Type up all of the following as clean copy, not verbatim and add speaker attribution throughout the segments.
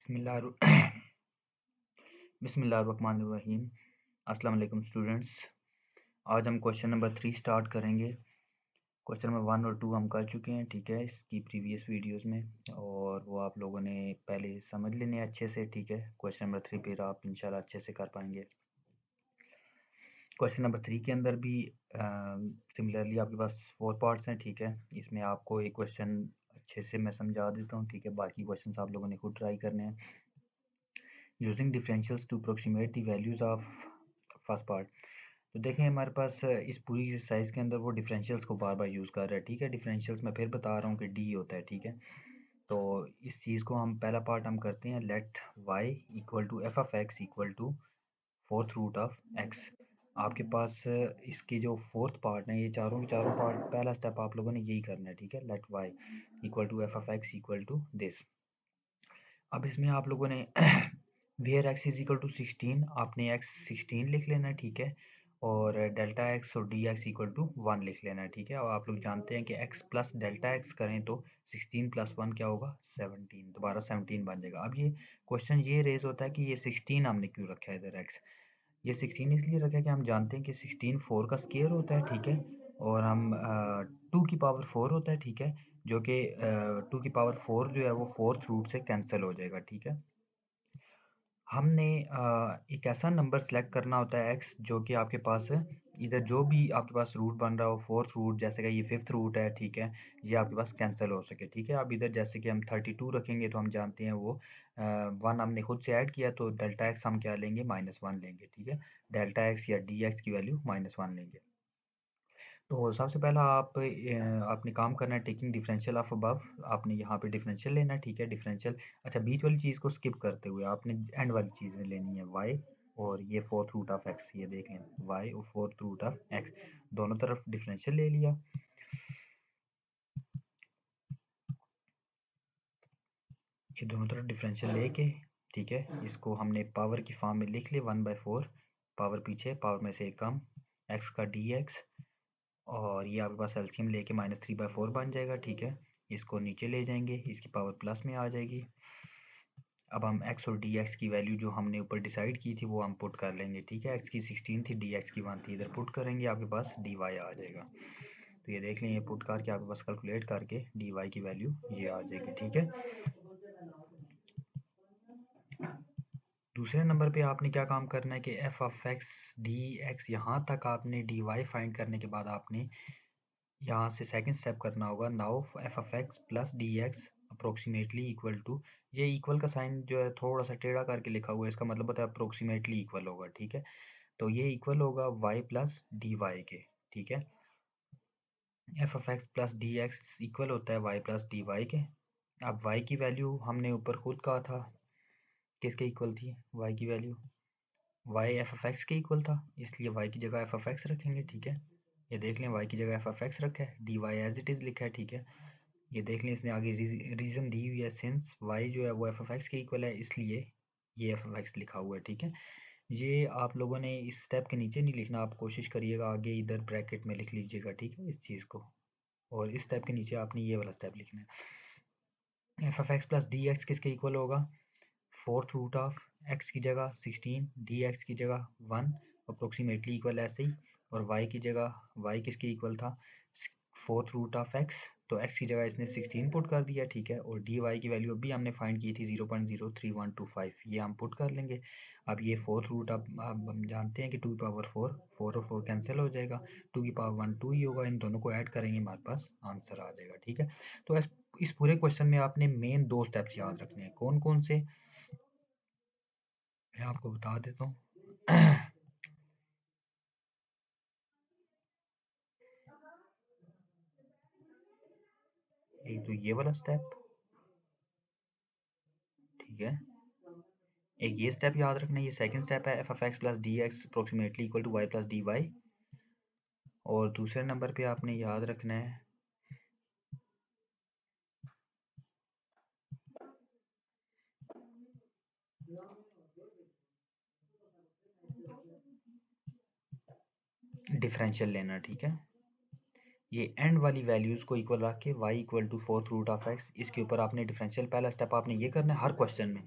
Speaker 1: बिस्मिल्लाहिर्रहमानिर्रहीम। अस्सलाम वालेकुम स्टूडेंट्स। आज हम क्वेश्चन नंबर 3 स्टार्ट करेंगे। क्वेश्चन नंबर 1 और 2 हम कर चुके हैं, ठीक है, इसकी प्रीवियस वीडियोस में, और वो आप लोगों ने पहले समझ लेने अच्छे से, ठीक है। क्वेश्चन नंबर 3 फिर आप इंशाल्लाह अच्छे से कर पाएंगे। क्वेश्चन नंबर 3 के अंदर भी सिमिलरली आपके पास 4 पार्ट्स हैं, ठीक है। इसमें आपको एक क्वेश्चन अच्छे से मैं समझा देता हूँ, ठीक है। बाकी क्वेश्चन आप लोगों ने खुद ट्राई करने हैं। Using differentials to approximate the values of first part. तो देखें हमारे पास इस पूरी एक्सरसाइज के अंदर वो डिफरेंशियल्स को बार बार यूज़ कर रहा है, ठीक है। डिफरेंशियल्स मैं फिर बता रहा हूँ कि डी होता है, ठीक है। तो इस चीज़ को हम पहला पार्ट हम करते हैं, let y equal to f of x equal to fourth root of x. आपके पास इसके जो फोर्थ पार्ट है, ये चारों के चारों पार्ट, पहला स्टेप आप लोगों ने यही करना है, ठीक है। Let y equal to f of x equal to this. अब इसमें आप लोगों ने where x is equal to 16, आपने एक्स 16 लिख लेना है, ठीक है। और डेल्टा एक्स और डी एक्स इक्वल टू 1 लिख लेना है, ठीक है। और आप लोग जानते हैं कि एक्स प्लस डेल्टा एक्स करें तो 16 प्लस 1 क्या होगा, 17, दोबारा 17 बन जाएगा। अब ये क्वेश्चन ये रेज होता है कि ये 16 हमने क्यों रखा है इधर एक्स। ये 16 इसलिए रखा है कि हम जानते हैं कि 16 4 का स्केयर होता है, ठीक है। और हम 2 की पावर 4 होता है, ठीक है, जो कि 2 की पावर 4 जो है वो फोर्थ रूट से कैंसिल हो जाएगा, ठीक है। हमने एक ऐसा नंबर सेलेक्ट करना होता है एक्स, जो कि आपके पास इधर जो भी आपके पास रूट बन रहा हो, फोर्थ रूट, जैसे कि ये फिफ्थ रूट है, ठीक है, ये आपके पास कैंसिल हो सके, ठीक है। अब इधर जैसे कि हम 32 रखेंगे तो हम जानते हैं वो 1 हमने खुद से ऐड किया, तो डेल्टा एक्स हम क्या लेंगे, -1 लेंगे, ठीक है। डेल्टा एक्स या डी एक्स की वैल्यू -1 लेंगे। तो सबसे पहला आपने काम करना है, टेकिंग डिफरेंशियल ऑफ अबव। आपने यहाँ पे डिफरेंशियल लेना है, ठीक है। डिफरेंशियल, अच्छा, बीच वाली चीज़ को स्किप करते हुए आपने एंड वाली चीज़ें लेनी है, y और ये फोर्थ रूट ऑफ x। ये देख लें, y और फोर्थ रूट ऑफ x, दोनों तरफ डिफरेंशियल ले लिया। ये दोनों तरफ डिफरेंशियल लेके, ठीक है, इसको हमने पावर की फॉर्म में लिख लिया, 1/4, पावर पीछे, पावर में से एक कम, x का dx, और ये आपके पास एलसीएम लेके -3/4 बन जाएगा, ठीक है। इसको नीचे ले जाएंगे, इसकी पावर प्लस में आ जाएगी। अब हम x और dx की वैल्यू जो हमने ऊपर डिसाइड की थी वो हम पुट कर लेंगे, ठीक है। x की 16 थी, dx की 1 थी, इधर पुट करेंगे, आपके पास dy आ जाएगा। तो ये देख लें, ये पुट करके आपके पास कैलकुलेट करके dy की वैल्यू ये आ जाएगी, ठीक है। दूसरे नंबर पे आपने क्या काम करना है कि F of x d x, यहाँ तक आपने डी वाई फाइंड करने के बाद आपने यहाँ से सेकंड स्टेप करना होगा। Now f of x plus d x approximately equal to, ये इक्वल का साइन जो है थोड़ा सा टेढ़ा करके लिखा हुआ है, इसका मतलब होता है अप्रोक्सीमेटली इक्वल होगा, ठीक है। तो ये इक्वल होगा वाई प्लस डी वाई के, ठीक है। F of x plus d x equal होता है वाई प्लस डी वाई के। अब वाई की वैल्यू हमने ऊपर खुद कहा था किसके इक्वल थी, वाई की value y f of x के इक्वल था, इसलिए वाई की जगह एफ ऑफ एक्स रखेंगे, ठीक है। ये देख लें, वाई की जगह एफ ऑफ एक्स रखा है, d y as it is लिखा है, ठीक है। ये देख लें, इसने आगे रीज़न दी हुई है, सिंस वाई जो है वो एफ ऑफ एक्स के इक्वल है, इसलिए ये एफ ऑफ एक्स लिखा हुआ है, ठीक है। ये आप लोगों ने इस स्टेप के नीचे नहीं लिखना, आप कोशिश करिएगा आगे इधर ब्रैकेट में लिख लीजिएगा, ठीक है, इस चीज़ को। और इस स्टेप के नीचे आपने ये वाला स्टेप लिखना है। F of x plus d x किसके इक्वल होगा, फोर्थ रूट ऑफ एक्स की जगह 16, डी एक्स की जगह 1, अप्रोक्सीमेटली इक्वल ऐसे ही। और वाई की जगह, वाई किसके इक्वल था, फोर्थ रूट ऑफ एक्स, तो एक्स की जगह इसने 16 पुट कर दिया, ठीक है। और डी वाई की वैल्यू अभी हमने फाइंड की थी 0.03125, ये हम पुट कर लेंगे। अब ये फोर्थ रूट, अब हम जानते हैं कि 2 की पावर 4, 4 और 4 कैंसिल हो जाएगा, 2 की पावर 1 2 ही होगा, इन दोनों को ऐड करेंगे, हमारे पास आंसर आ जाएगा, ठीक है। तो इस पूरे क्वेश्चन में आपने मेन 2 स्टेप्स याद रखने हैं, कौन कौन से, मैं आपको बता देता हूँ। एक तो ये वाला स्टेप, ठीक है। एक ये स्टेप याद रखना है, ये सेकंड स्टेप है, f of x plus d x approximately equal to y plus d y. और दूसरे नंबर पे आपने याद रखना है डिफरेंशियल लेना, ठीक है। ये एंड वाली वैल्यूज़ को इक्वल रख के y equal to fourth root of x, इसके ऊपर आपने डिफरेंशियल, पहला स्टेप आपने ये करना है हर क्वेश्चन में,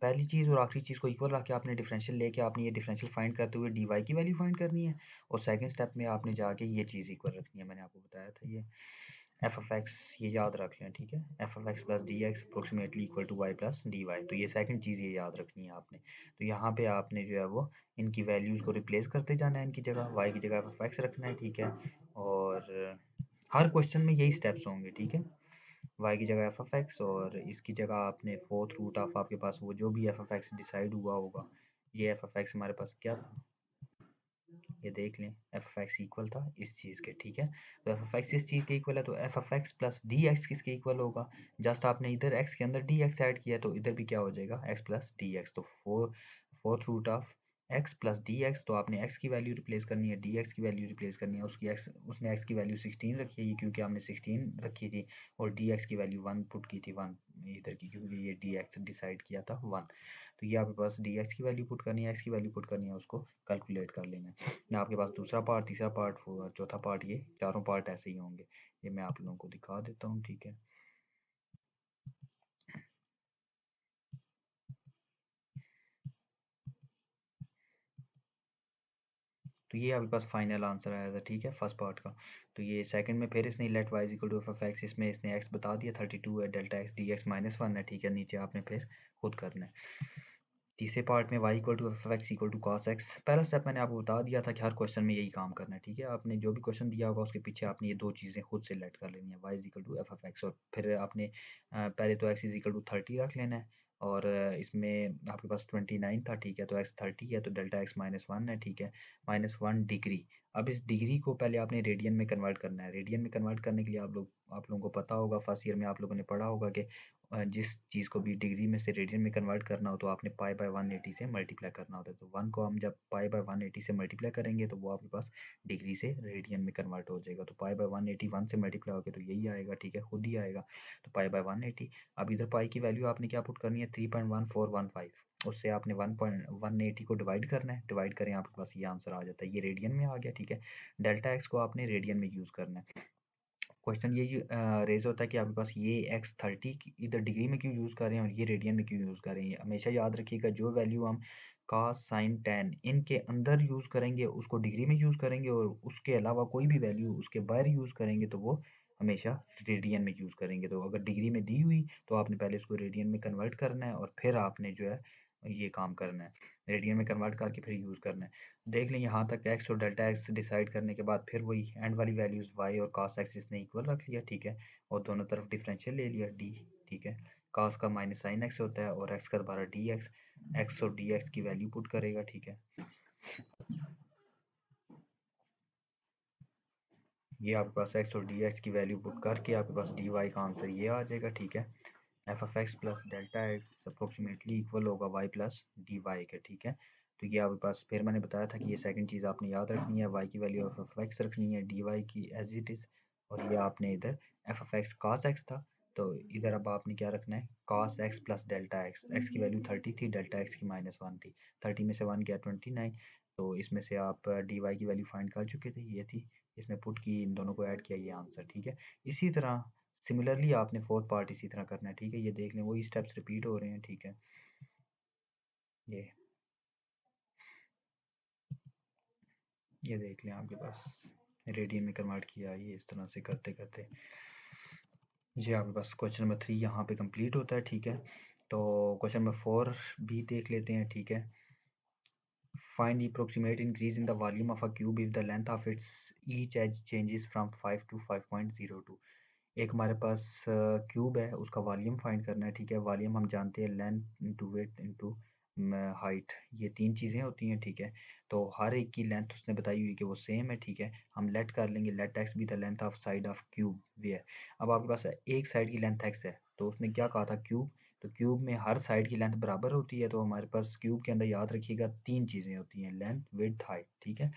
Speaker 1: पहली चीज़ और आखिरी चीज़ को इक्वल रख के आपने डिफरेंशियल लेके आपने ये डिफरेंशियल फाइंड करते हुए dy की वैल्यू फाइंड करनी है, और सेकंड स्टेप में आपने जाके ये चीज़ इक्वल रखनी है। मैंने आपको बताया था ये एफ ऑफ एक्स, ये याद रख लें, ठीक है, f of x plus d x approximately equal to y plus d y. तो ये सेकंड चीज़ ये याद रखनी है आपने। तो यहाँ पे आपने जो है वो इनकी वैल्यूज़ को रिप्लेस करते जाना है, इनकी जगह वाई की जगह एफ ऑफ एक्स रखना है, ठीक है। और हर क्वेश्चन में यही स्टेप्स होंगे, ठीक है। वाई की जगह एफ ऑफ एक्स, और इसकी जगह आपने फोर्थ रूट ऑफ आपके पास वो जो भी एफ ऑफ एक्स डिसाइड हुआ होगा, ये एफ ऑफ एक्स हमारे पास क्या था, ये देख लें, एफ ऑफ एक्स इक्वल था इस चीज़ के, ठीक है। तो एफ ऑफ एक्स इस चीज़ के इक्वल है, तो F of x plus d x किसके इक्वल होगा, जस्ट आपने इधर एक्स के अंदर डी एक्स ऐड किया, तो इधर भी क्या हो जाएगा, एक्स प्लस डी एक्स। तो fourth root of x plus d x, तो आपने एक्स की वैल्यू रिप्लेस करनी है, डी एक्स की वैल्यू रिप्लेस करनी है, उसने एक्स की वैल्यू 16 रखी है, ये क्योंकि हमने 16 रखी थी, और डी एक्स की वैल्यू 1 पुट की थी, 1 इधर की, क्योंकि ये डी एक्स डिसाइड किया था 1। तो ये आपके पास डी एक्स की वैल्यू पुट करनी है, एक्स की वैल्यू पुट करनी है, उसको कैलकुलेट कर लेना है। ना आपके पास दूसरा पार्ट, तीसरा पार्ट, चौथा पार्ट, ये चारों पार्ट ऐसे ही होंगे। ये मैं आप लोगों को दिखा देता हूँ, ठीक है। तो ये आपके पास फाइनल आंसर आया था, ठीक है, फर्स्ट पार्ट का। तो ये सेकंड में फिर इसने let y equal to f of x, इसमें इसने एक्स बता दिया 32 है, delta x d x minus 1 है, ठीक है, नीचे आपने फिर खुद करना है। तीसरे पार्ट में y equal to f x equal to cos x, पहला स्टेप मैंने आपको बता दिया था कि हर क्वेश्चन में यही काम करना है, ठीक है। आपने जो भी क्वेश्चन दिया होगा उसके पीछे आपने ये दो चीज़ें खुद से लेट कर लेनी है, y is equal to f of x, और फिर आपने पहले तो x इज इक्वल टू 30 रख लेना है, और इसमें आपके पास 29 था, ठीक है, तो x 30 है, तो डेल्टा x माइनस 1 है, ठीक है, -1 डिग्री। अब इस डिग्री को पहले आपने रेडियन में कन्वर्ट करना है। रेडियन में कन्वर्ट करने के लिए आप लोगों को पता होगा, फर्स्ट ईयर में आप लोगों ने पढ़ा होगा कि जिस चीज़ को भी डिग्री में से रेडियन में कन्वर्ट करना हो तो आपने पाई बाय 180 से मल्टीप्लाई करना होता है। तो 1 को हम जब पाई बाय 180 से मल्टीप्लाई करेंगे तो वो आपके पास डिग्री से रेडियन में कन्वर्ट हो जाएगा। तो पाई बाय 180 1 से मल्टीप्लाई होकर तो यही आएगा, ठीक है, खुद ही आएगा। तो पाई बाय 180। अब इधर पाई की वैल्यू आपने क्या पुट करनी है, 3.1415, उससे आपने 1.180 को डिवाइड करना है, डिवाइड करें आपके पास ये आंसर आ जाता है, ये रेडियन में आ गया, ठीक है। डेल्टा एक्स को आपने रेडियन में यूज़ करना है। क्वेश्चन ये रेज होता है कि आपके पास ये एक्स 30 इधर डिग्री में क्यों यूज़ कर रहे हैं और ये रेडियन में क्यों यूज़ कर रहे हैं। हमेशा याद रखिएगा, जो वैल्यू हम कॉस साइन टेन इनके अंदर यूज़ करेंगे उसको डिग्री में यूज़ करेंगे, और उसके अलावा कोई भी वैल्यू उसके बाहर यूज़ करेंगे तो वो हमेशा रेडियन में यूज़ करेंगे। तो अगर डिग्री में दी हुई तो आपने पहले उसको रेडियन में कन्वर्ट करना है, और फिर आपने जो है ये काम करना है, रेडियन में कन्वर्ट करके फिर यूज़ करना है। देख लें यहाँ तक एक्स और डेल्टा एक्स डिसाइड करने के बाद फिर वही एंड वाली वैल्यूज वाई और कास्ट एक्स इसने इक्वल रख लिया, ठीक है, और दोनों तरफ डिफरेंशियल ले लिया डी, ठीक है। कास्ट का माइनस साइन एक्स होता है और एक्स का दोबारा डी एक्स, एक्स और डी एक्स की वैल्यू पुट करेगा, ठीक है। ये आपके पास एक्स और डी एक्स की वैल्यू पुट करके आपके पास डी वाई का आंसर ये आ जाएगा, ठीक है। F of x plus delta x approximately equal होगा वाई प्लस डी वाई के, ठीक है। तो ये आपके पास फिर मैंने बताया था कि ये सेकंड चीज़ आपने याद रखनी है, वाई की वैल्यू एफ ऑफ एक्स रखनी है, डी वाई की एज इट इज़, और ये आपने इधर F of x cos x था, तो इधर अब आपने क्या रखना है, cos x plus delta x, x की वैल्यू 30 थी, डेल्टा एक्स की -1 थी, 30 में से 1 गया 29, तो इसमें से आप डी वाई की वैल्यू फाइंड कर चुके थे, ये थी, इसमें पुट की, इन दोनों को ऐड किया, ये आंसर, ठीक है। इसी तरह सिमिलरली आपने फोर्थ पार्ट इसी तरह करना है, ठीक है। ये देख लें वही स्टेप्स रिपीट हो रहे हैं, ठीक है। ये देख लें आपके पास रेडियन में कन्वर्ट किया, ये इस तरह से करते करते ये आपके पास क्वेश्चन नंबर 3 यहाँ पे कंप्लीट होता है, ठीक है। तो क्वेश्चन नंबर 4 भी देख लेते हैं, ठीक है। Find the approximate increase in the volume of a cube if the length of its each edge changes from 5 to 5.02। एक हमारे पास क्यूब है, उसका वॉल्यूम फाइंड करना है, ठीक है। वॉल्यूम हम जानते हैं length into width into height, ये तीन चीज़ें होती हैं, ठीक है। तो हर एक की लेंथ उसने बताई हुई कि वो सेम है, ठीक है। हम लेट कर लेंगे, let x be the length of side of cube v है। अब आपके पास एक साइड की लेंथ एक्स है, तो उसने क्या कहा था, क्यूब, तो क्यूब में हर साइड की लेंथ बराबर होती है, तो हमारे पास क्यूब के अंदर याद रखिएगा तीन चीज़ें होती हैं, लेंथ विड्थ हाइट, ठीक है।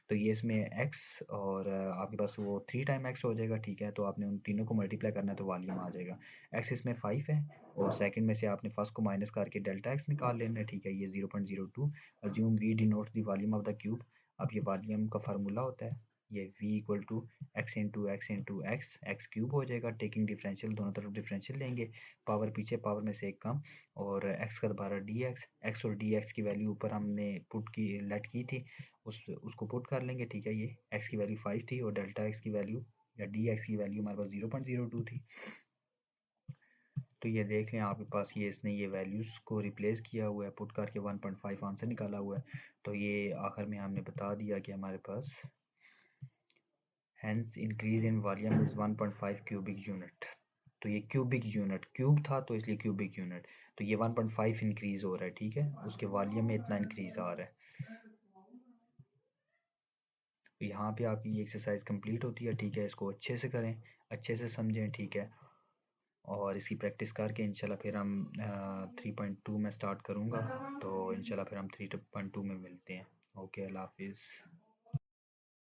Speaker 1: तो ये इसमें एक्स और आपके पास वो 3 टाइम एक्स हो जाएगा, ठीक है। तो आपने उन तीनों को मल्टीप्लाई करना है तो वॉल्यूम आ जाएगा। एक्स इसमें 5 है, और सेकंड में से आपने फर्स्ट को माइनस करके डेल्टा एक्स निकाल लेना है, ठीक है। ये 0.02, assume v denotes the volume of the cube. अब ये वॉल्यूम का फार्मूला होता है, ये v equal to x into x cube हो जाएगा। टेकिंग डिफरेंशियल, दोनों तरफ डिफरेंशियल लेंगे, पावर पीछे, पावर में से एक कम, और x का दोबारा dx, x और dx की वैल्यू ऊपर हमने पुट की लेट की थी, उसको पुट कर लेंगे, ठीक है। ये x की वैल्यू 5 थी और डेल्टा x की वैल्यू या dx की वैल्यू हमारे पास 0.02 थी। तो ये देख लें आपके पास, ये इसने ये वैल्यूज़ को रिप्लेस किया हुआ है, पुट करके 1.5 आंसर निकाला हुआ है। तो ये आखिर में हमने बता दिया कि हमारे पास hence increase in volume is 1.5 cubic unit। तो ये क्यूबिक यूनिट, क्यूब था तो इसलिए क्यूबिक यूनिट, तो ये 1.5 इंक्रीज हो रहा है, ठीक है, उसके वॉल्यूम में इतना इंक्रीज आ रहा है। तो यहाँ पे आपकी ये एक्सरसाइज कंप्लीट होती है, ठीक है। इसको अच्छे से करें, अच्छे से समझें, ठीक है, और इसकी प्रैक्टिस करके इंशाल्लाह फिर हम 3.2 में स्टार्ट करूँगा, तो इंशाल्लाह फिर हम 3.2 में मिलते हैं। ओके, अल्लाह हाफिज़।